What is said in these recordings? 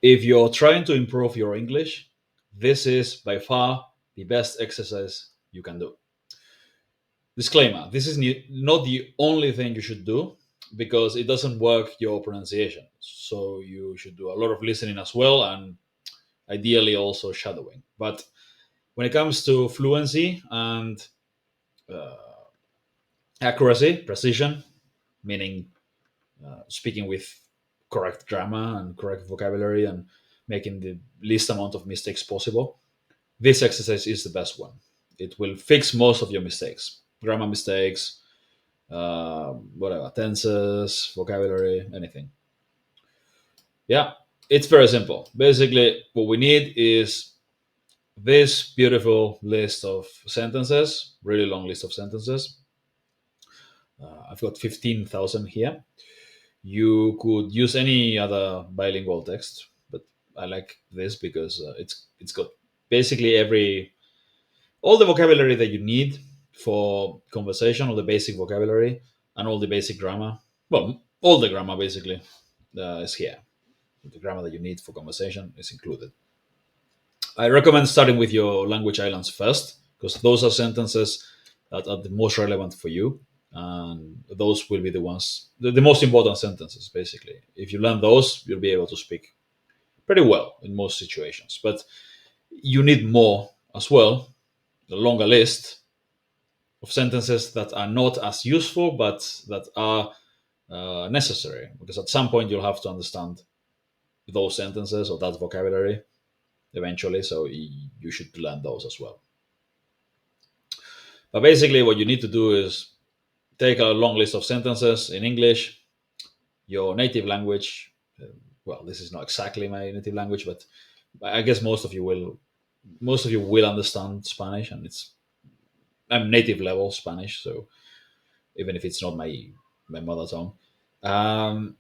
If you're trying to improve your English, this is by far the best exercise you can do. Disclaimer: this is not the only thing you should do because it doesn't work your pronunciation. So you should do a lot of listening as well, and ideally also shadowing. But when it comes to fluency and uh, accuracy, precision, meaning speaking with correct grammar and correct vocabulary and making the least amount of mistakes possible, this exercise is the best one. It will fix most of your mistakes, grammar mistakes, whatever, tenses, vocabulary, anything. Yeah, it's very simple. Basically, what we need is this beautiful list of sentences, really long list of sentences. I've got 15,000 here. You could use any other bilingual text, but I like this because it's got basically every all the vocabulary that you need for conversation, all the basic vocabulary, and all the basic grammar. Well, all the grammar basically is here. The grammar that you need for conversation is included. I recommend starting with your language islands first because those are sentences that are the most relevant for you. And those will be the ones, the most important sentences, basically. If you learn those, you'll be able to speak pretty well in most situations. But you need more as well, a longer list of sentences that are not as useful, but that are necessary. Because at some point, you'll have to understand those sentences or that vocabulary eventually. So you should learn those as well. But basically, what you need to do is take a long list of sentences in English, your native language. Well, this is not exactly my native language, but I guess most of you will understand Spanish, and I'm native level Spanish, so even if it's not my mother tongue. Um,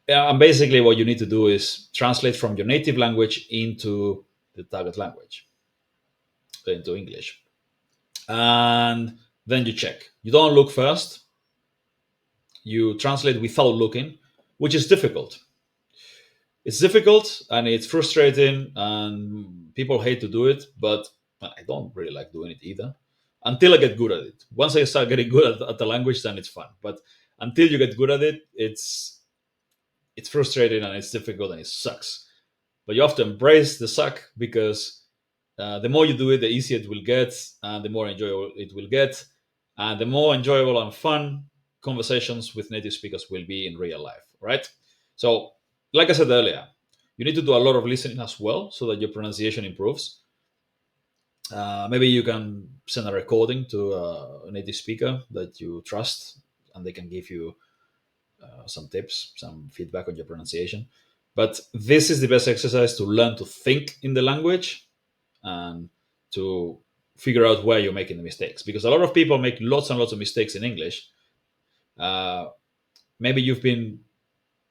yeah, and basically, what you need to do is translate from your native language into the target language, into English, and then you check. You don't look first. You translate without looking, which is difficult. It's difficult and it's frustrating, and people hate to do it, but I don't really like doing it either until I get good at it. Once I start getting good at the language, then it's fun. But until you get good at it, it's frustrating and it's difficult and it sucks. But you have to embrace the suck because the more you do it, the easier it will get, and the more enjoyable it will get, and the more enjoyable and fun conversations with native speakers will be in real life, right? So, like I said earlier, you need to do a lot of listening as well so that your pronunciation improves. Maybe you can send a recording to a native speaker that you trust, and they can give you some tips, some feedback on your pronunciation. But this is the best exercise to learn to think in the language and to figure out where you're making the mistakes. Because a lot of people make lots and lots of mistakes in English. Uh, Maybe you've been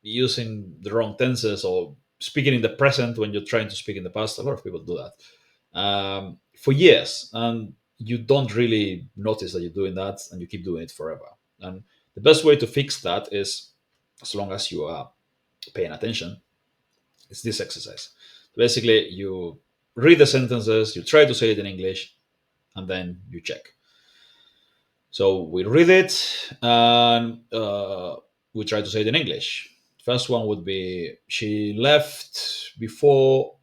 using the wrong tenses or speaking in the present when you're trying to speak in the past. A lot of people do that for years, and you don't really notice that you're doing that, and you keep doing it forever. And the best way to fix that is, as long as you are paying attention, is this exercise. Basically, you read the sentences, you try to say it in English, and then you check. So we read it and we try to say it in English. First one would be: she left before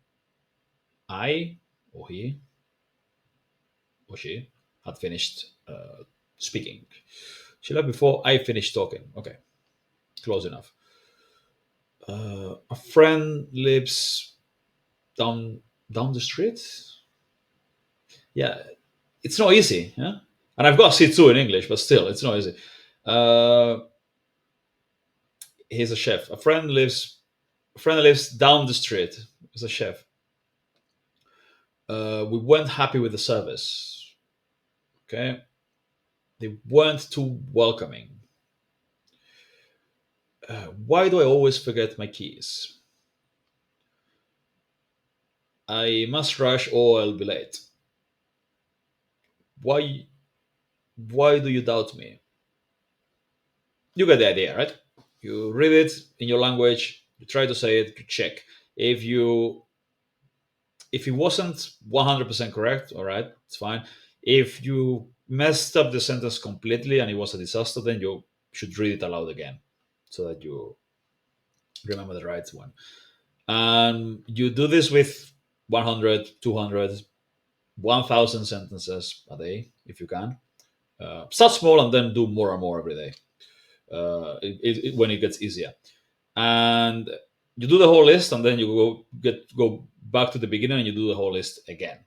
I or he or she had finished speaking. She left before I finished talking. Okay, close enough. A friend lives down down the street. Yeah, it's not easy. Yeah, and I've got C2 in English, but still, it's not easy. Uh, he's a chef. A friend lives down the street. He's a chef. We weren't happy with the service. Okay, they weren't too welcoming. Why do I always forget my keys? I must rush or I'll be late. Why? Why do you doubt me? You get the idea, right? You read it in your language, You try to say it, you check. If you if it wasn't 100% correct, all right, it's fine. If you messed up the sentence completely and it was a disaster, then you should read it aloud again so that you remember the right one. And you do this with 100, 200, 1,000 sentences a day if you can. Start small and then do more and more every day when it gets easier. And you do the whole list, and then you go back to the beginning and you do the whole list again,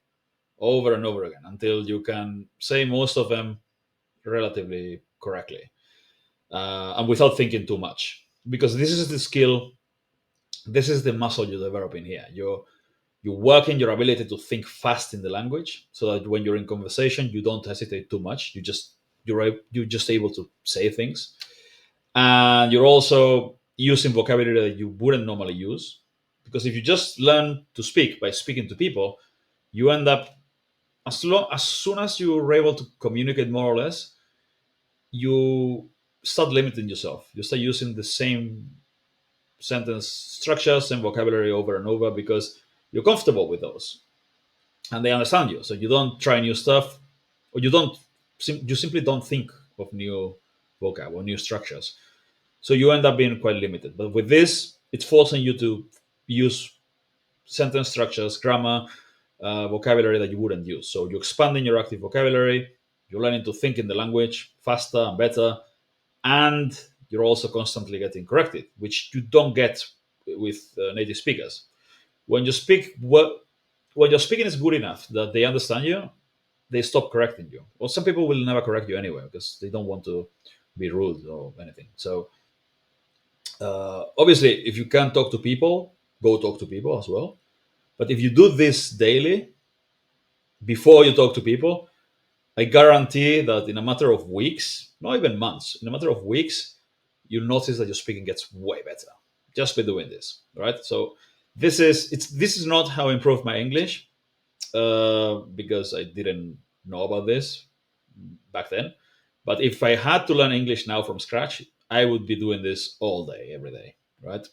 over and over again, until you can say most of them relatively correctly and without thinking too much. Because this is the skill, this is the muscle you develop in here. You work in your ability to think fast in the language, so that when you're in conversation, you don't hesitate too much. You're just able to say things, and you're also using vocabulary that you wouldn't normally use. Because if you just learn to speak by speaking to people, you end up as soon as you're able to communicate more or less, you start limiting yourself. You start using the same sentence structures and vocabulary over and over because you're comfortable with those and they understand you. So you don't try new stuff, or you simply don't think of new vocab or new structures. So you end up being quite limited. But with this, it's forcing you to use sentence structures, grammar, vocabulary that you wouldn't use. So you're expanding your active vocabulary, you're learning to think in the language faster and better, and you're also constantly getting corrected, which you don't get with native speakers. When you speak, when your speaking is good enough that they understand you, they stop correcting you. Well, some people will never correct you anyway because they don't want to be rude or anything. So obviously, if you can talk to people, go talk to people as well. But if you do this daily before you talk to people, I guarantee that in a matter of weeks, not even months, in a matter of weeks, you'll notice that your speaking gets way better just by doing this. Right? So this is not how I improved my English because I didn't know about this back then. But if I had to learn English now from scratch, I would be doing this all day, every day, right?